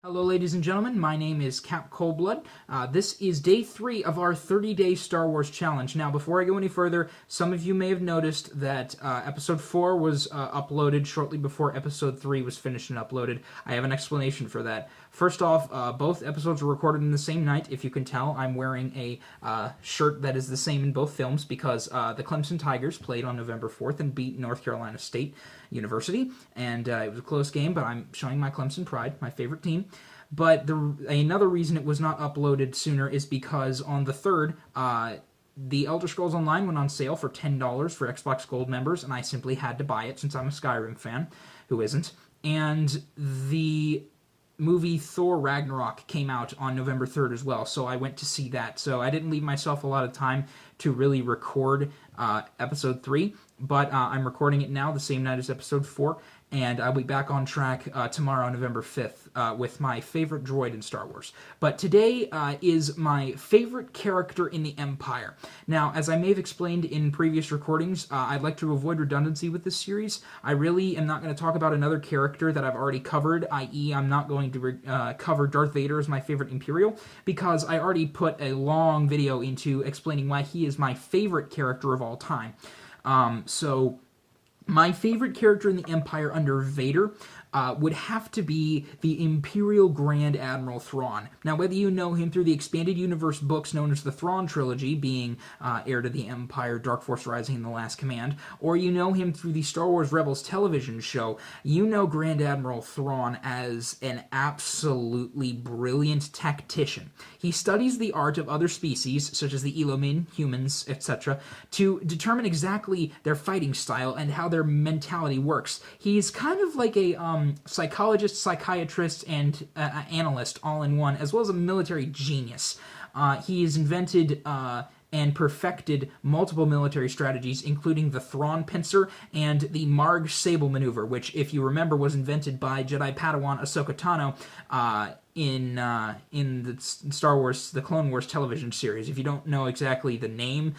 Hello, ladies and gentlemen. My name is Cap Coldblood. This is day 3 of our 30-day Star Wars challenge. Now, before I go any further, some of you may have noticed that Episode 4 was uploaded shortly before Episode 3 was finished and uploaded. I have an explanation for that. First off, both episodes were recorded in the same night. If you can tell, I'm wearing a shirt that is the same in both films because the Clemson Tigers played on November 4th and beat North Carolina State University. And it was a close game, but I'm showing my Clemson pride, my favorite team. But another reason it was not uploaded sooner is because on the 3rd, the Elder Scrolls Online went on sale for $10 for Xbox Gold members, and I simply had to buy it since I'm a Skyrim fan. Who isn't? And the movie Thor Ragnarok came out on November 3rd as well, so I went to see that. So I didn't leave myself a lot of time to really record Episode 3, but I'm recording it now the same night as Episode 4, and I'll be back on track tomorrow, November 5th, with my favorite droid in Star Wars. But today is my favorite character in the Empire. Now, as I may have explained in previous recordings, I'd like to avoid redundancy with this series. I really am not going to talk about another character that I've already covered, i.e. I'm not going to cover Darth Vader as my favorite Imperial, because I already put a long video into explaining why he is my favorite character of all time. So my favorite character in the Empire under Vader would have to be the Imperial Grand Admiral Thrawn. Now, whether you know him through the expanded universe books known as the Thrawn Trilogy, being Heir to the Empire, Dark Force Rising, and The Last Command, or you know him through the Star Wars Rebels television show, you know Grand Admiral Thrawn as an absolutely brilliant tactician. He studies the art of other species, such as the Elomin, humans, etc., to determine exactly their fighting style and how their mentality works. He's kind of like a psychologist, psychiatrist, and analyst all in one, as well as a military genius. He has invented and perfected multiple military strategies, including the Thrawn Pincer and the Marg Sable Maneuver, which, if you remember, was invented by Jedi Padawan Ahsoka Tano in the Star Wars, the Clone Wars television series. If you don't know exactly the name,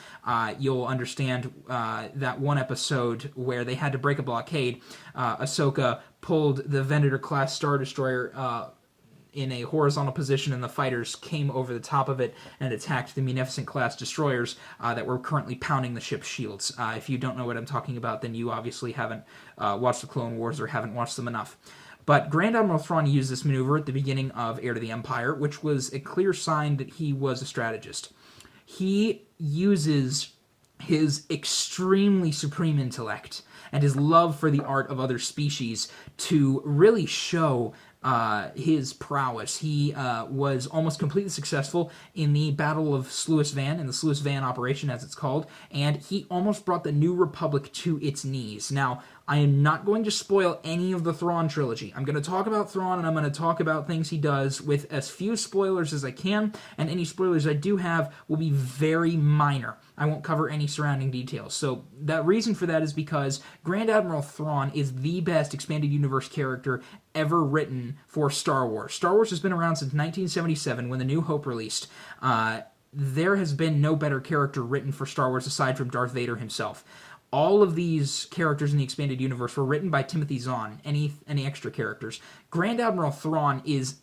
you'll understand that one episode where they had to break a blockade. Ahsoka pulled the Venator-class Star Destroyer in a horizontal position, and the fighters came over the top of it and attacked the Munificent-class destroyers that were currently pounding the ship's shields. If you don't know what I'm talking about, then you obviously haven't watched the Clone Wars or haven't watched them enough. But Grand Admiral Thrawn used this maneuver at the beginning of Heir to the Empire, which was a clear sign that he was a strategist. He uses his extremely supreme intellect and his love for the art of other species to really show his prowess. He was almost completely successful in the Battle of Sluis Van, in the Sluis Van operation as it's called, and he almost brought the New Republic to its knees. Now, I am not going to spoil any of the Thrawn trilogy. I'm going to talk about Thrawn, and I'm going to talk about things he does with as few spoilers as I can, and any spoilers I do have will be very minor. I won't cover any surrounding details. So that reason for that is because Grand Admiral Thrawn is the best expanded universe character ever written for Star Wars. Star Wars has been around since 1977 when The New Hope released. There has been no better character written for Star Wars aside from Darth Vader himself. All of these characters in the expanded universe were written by Timothy Zahn. Any extra characters? Grand Admiral Thrawn is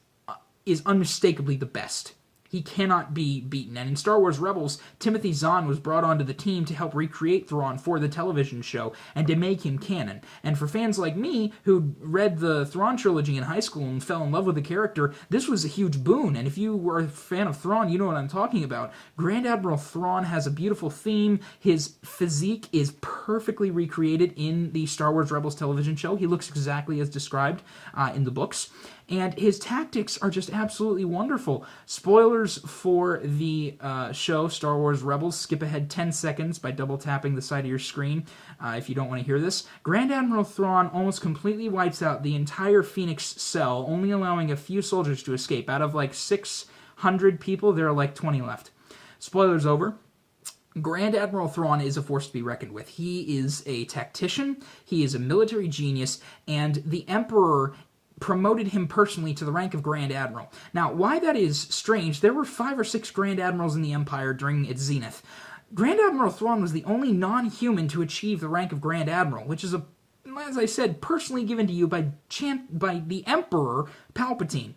unmistakably the best. He cannot be beaten. And in Star Wars Rebels, Timothy Zahn was brought onto the team to help recreate Thrawn for the television show and to make him canon. And for fans like me, who read the Thrawn trilogy in high school and fell in love with the character, this was a huge boon. And if you were a fan of Thrawn, you know what I'm talking about. Grand Admiral Thrawn has a beautiful theme. His physique is perfectly recreated in the Star Wars Rebels television show. He looks exactly as described in the books. And his tactics are just absolutely wonderful. Spoilers for the show, Star Wars Rebels. Skip ahead 10 seconds by double-tapping the side of your screen if you don't want to hear this. Grand Admiral Thrawn almost completely wipes out the entire Phoenix cell, only allowing a few soldiers to escape. Out of like 600 people, there are like 20 left. Spoilers over. Grand Admiral Thrawn is a force to be reckoned with. He is a tactician, he is a military genius, and the Emperor promoted him personally to the rank of Grand Admiral. Now, why that is strange, there were 5 or 6 Grand Admirals in the Empire during its zenith. Grand Admiral Thrawn was the only non-human to achieve the rank of Grand Admiral, which is, as I said, personally given to you by the Emperor Palpatine.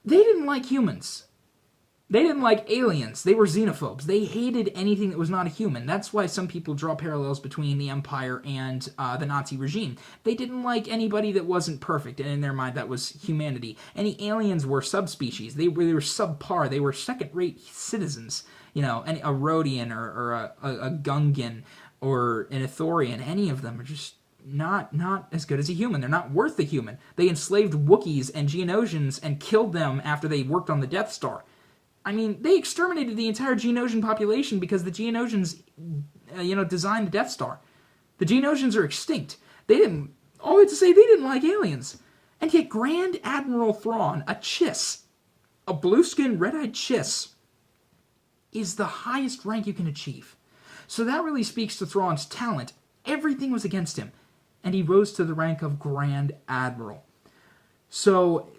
They didn't like humans. They didn't like aliens. They were xenophobes. They hated anything that was not a human. That's why some people draw parallels between the Empire and the Nazi regime. They didn't like anybody that wasn't perfect, and in their mind that was humanity. Any aliens were subspecies. They were subpar. They were second-rate citizens. You know, a Rhodian or a Gungan or an Ithorian, any of them are just not as good as a human. They're not worth a human. They enslaved Wookiees and Geonosians and killed them after they worked on the Death Star. I mean, they exterminated the entire Geonosian population because the Geonosians, designed the Death Star. The Geonosians are extinct. All I have to say, they didn't like aliens. And yet Grand Admiral Thrawn, a Chiss, a blue-skinned, red-eyed Chiss, is the highest rank you can achieve. So that really speaks to Thrawn's talent. Everything was against him. And he rose to the rank of Grand Admiral. So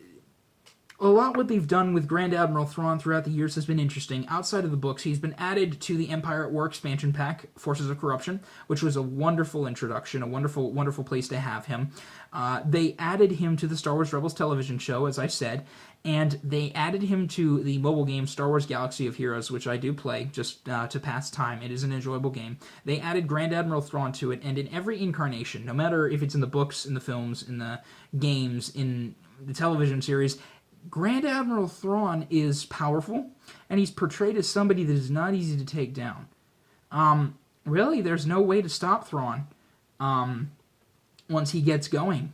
a lot what they've done with Grand Admiral Thrawn throughout the years has been interesting. Outside of the books, he's been added to the Empire at War expansion pack, Forces of Corruption, which was a wonderful introduction, a wonderful, wonderful place to have him. They added him to the Star Wars Rebels television show, as I said, and they added him to the mobile game Star Wars Galaxy of Heroes, which I do play just to pass time. It is an enjoyable game. They added Grand Admiral Thrawn to it, and in every incarnation, no matter if it's in the books, in the films, in the games, in the television series, Grand Admiral Thrawn is powerful, and he's portrayed as somebody that is not easy to take down. Really, there's no way to stop Thrawn once he gets going.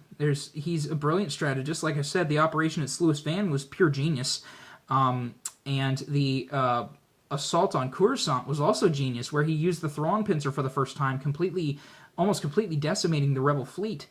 He's a brilliant strategist. Like I said, the operation at Sluis Van was pure genius, and the assault on Coruscant was also genius, where he used the Thrawn pincer for the first time, almost completely decimating the Rebel fleet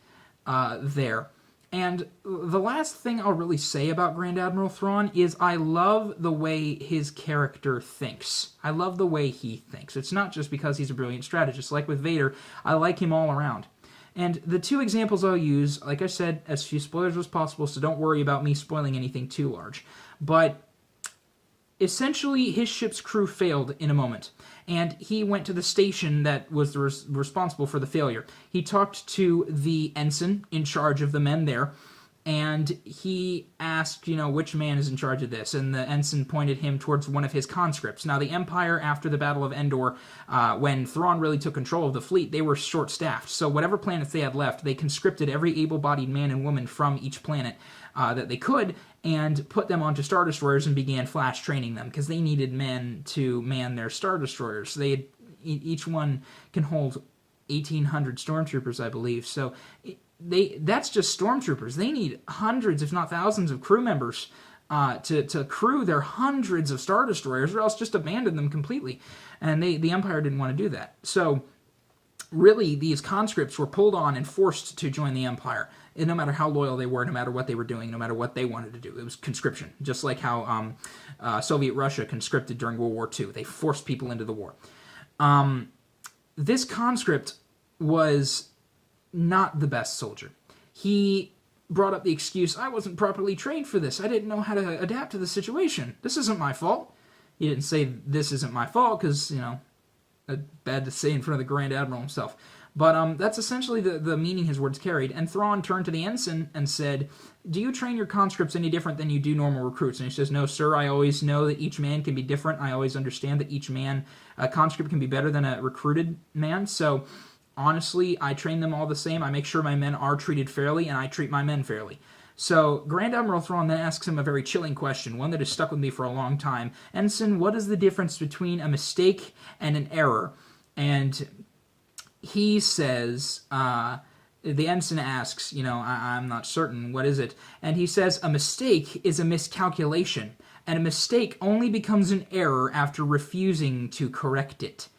there. And the last thing I'll really say about Grand Admiral Thrawn is I love the way his character thinks. I love the way he thinks. It's not just because he's a brilliant strategist. Like with Vader, I like him all around. And the two examples I'll use, like I said, as few spoilers as possible, so don't worry about me spoiling anything too large. But essentially, his ship's crew failed in a moment, and he went to the station that was responsible for the failure. He talked to the ensign in charge of the men there, and he asked, which man is in charge of this, and the ensign pointed him towards one of his conscripts. Now, the Empire, after the Battle of Endor, when Thrawn really took control of the fleet, they were short-staffed, so whatever planets they had left, they conscripted every able-bodied man and woman from each planet that they could, and put them onto Star Destroyers and began flash training them, because they needed men to man their Star Destroyers. Each one can hold 1,800 stormtroopers, I believe, so that's just stormtroopers. They need hundreds, if not thousands, of crew members to crew their hundreds of Star Destroyers, or else just abandon them completely. And the Empire didn't want to do that. So really, these conscripts were pulled on and forced to join the Empire, and no matter how loyal they were, no matter what they were doing, no matter what they wanted to do. It was conscription, just like how Soviet Russia conscripted during World War II. They forced people into the war. This conscript was not the best soldier. He brought up the excuse, I wasn't properly trained for this. I didn't know how to adapt to the situation. This isn't my fault. He didn't say, this isn't my fault, because, bad to say in front of the Grand Admiral himself. But that's essentially the meaning his words carried. And Thrawn turned to the ensign and said, do you train your conscripts any different than you do normal recruits? And he says, no, sir, I always know that each man can be different. I always understand that each conscript can be better than a recruited man. So honestly, I train them all the same. I make sure my men are treated fairly, and I treat my men fairly. So Grand Admiral Thrawn then asks him a very chilling question, one that has stuck with me for a long time. Ensign, what is the difference between a mistake and an error? And he says, the ensign asks, I'm not certain, what is it? And he says, a mistake is a miscalculation, and a mistake only becomes an error after refusing to correct it.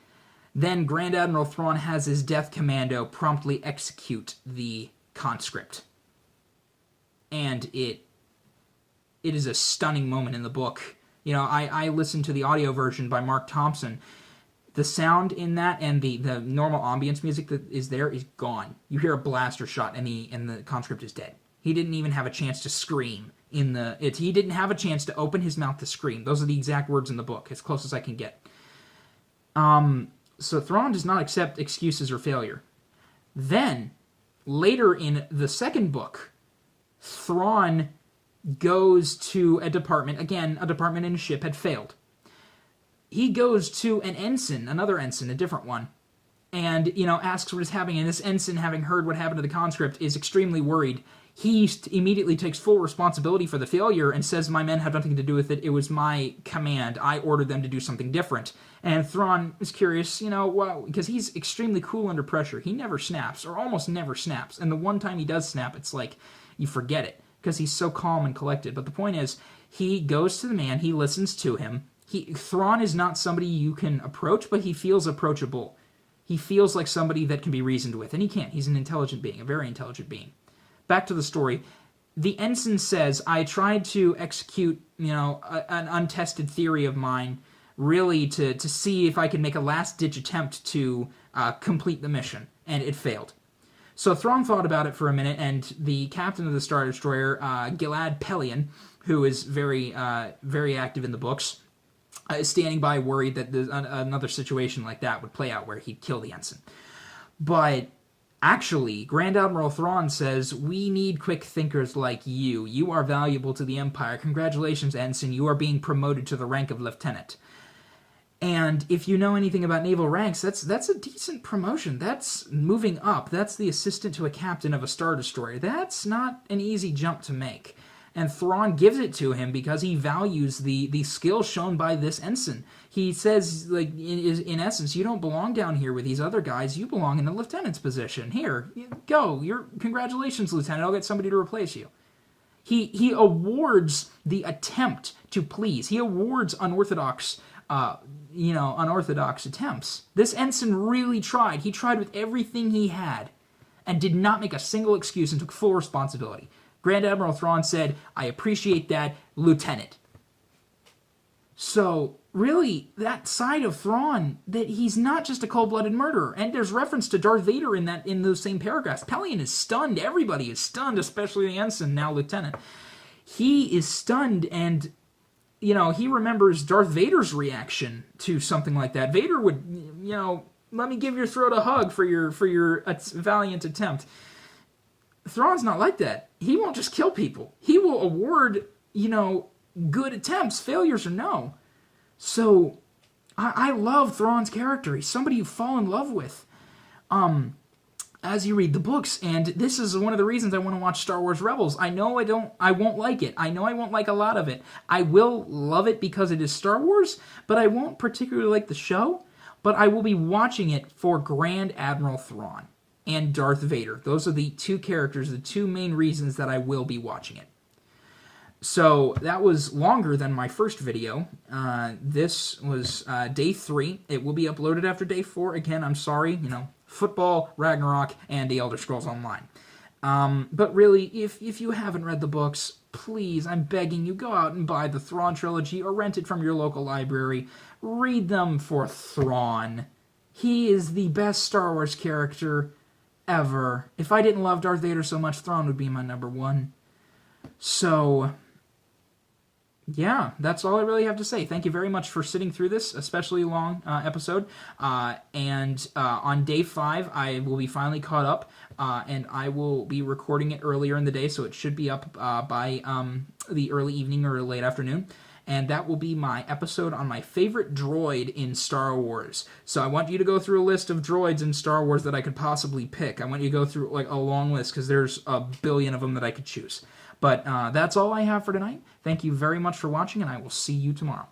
Then Grand Admiral Thrawn has his death commando promptly execute the conscript. And it is a stunning moment in the book. I listened to the audio version by Mark Thompson. The sound in that and the normal ambience music that is there is gone. You hear a blaster shot and the conscript is dead. He didn't even have a chance to scream. He didn't have a chance to open his mouth to scream. Those are the exact words in the book, as close as I can get. So Thrawn does not accept excuses or failure. Then, later in the second book, Thrawn goes to a department. Again, a department in a ship had failed. He goes to an ensign, another ensign, a different one, and, asks what is happening. And this ensign, having heard what happened to the conscript, is extremely worried. He immediately takes full responsibility for the failure and says, my men had nothing to do with it. It was my command. I ordered them to do something different. And Thrawn is curious, because he's extremely cool under pressure. He never snaps, or almost never snaps. And the one time he does snap, it's like, you forget it, because he's so calm and collected. But the point is, he goes to the man, he listens to him. Thrawn is not somebody you can approach, but he feels approachable. He feels like somebody that can be reasoned with, and he can't. He's an intelligent being, a very intelligent being. Back to the story. The ensign says, I tried to execute, an untested theory of mine, really to see if I could make a last-ditch attempt to complete the mission, and it failed. So Thrawn thought about it for a minute, and the captain of the Star Destroyer, Gilad Pellaeon, who is very, very active in the books, is standing by worried that another situation like that would play out where he'd kill the ensign. But actually, Grand Admiral Thrawn says, we need quick thinkers like you. You are valuable to the Empire. Congratulations, Ensign. You are being promoted to the rank of Lieutenant. And if you know anything about naval ranks, that's a decent promotion. That's moving up. That's the assistant to a captain of a Star Destroyer. That's not an easy jump to make. And Thrawn gives it to him because he values the skill shown by this ensign. He says, like, in essence, you don't belong down here with these other guys. You belong in the lieutenant's position. Here, go. Congratulations, Lieutenant. I'll get somebody to replace you. He awards the attempt to please. He awards unorthodox attempts. This ensign really tried. He tried with everything he had and did not make a single excuse and took full responsibility. Grand Admiral Thrawn said, I appreciate that, Lieutenant. So, really, that side of Thrawn, that he's not just a cold-blooded murderer. And there's reference to Darth Vader in those same paragraphs. Pellaeon is stunned. Everybody is stunned, especially the ensign, now Lieutenant. He is stunned, and, he remembers Darth Vader's reaction to something like that. Vader would, let me give your throat a hug for your valiant attempt. Thrawn's not like that. He won't just kill people. He will award, good attempts, failures or no. So, I love Thrawn's character. He's somebody you fall in love with as you read the books. And this is one of the reasons I want to watch Star Wars Rebels. I know I won't like it. I know I won't like a lot of it. I will love it because it is Star Wars, but I won't particularly like the show. But I will be watching it for Grand Admiral Thrawn and Darth Vader. Those are the two characters, the two main reasons that I will be watching it. So that was longer than my first video. This was day 3. It will be uploaded after day 4. Again, I'm sorry, football, Ragnarok, and The Elder Scrolls Online. But really, if you haven't read the books, please, I'm begging you, go out and buy the Thrawn trilogy or rent it from your local library. Read them for Thrawn. He is the best Star Wars character ever. If I didn't love Darth Vader so much, Thrawn would be my number 1. So, yeah, that's all I really have to say. Thank you very much for sitting through this, especially long episode. And on day 5, I will be finally caught up, and I will be recording it earlier in the day, so it should be up by the early evening or late afternoon. And that will be my episode on my favorite droid in Star Wars. So I want you to go through a list of droids in Star Wars that I could possibly pick. I want you to go through like a long list because there's a billion of them that I could choose. But that's all I have for tonight. Thank you very much for watching, and I will see you tomorrow.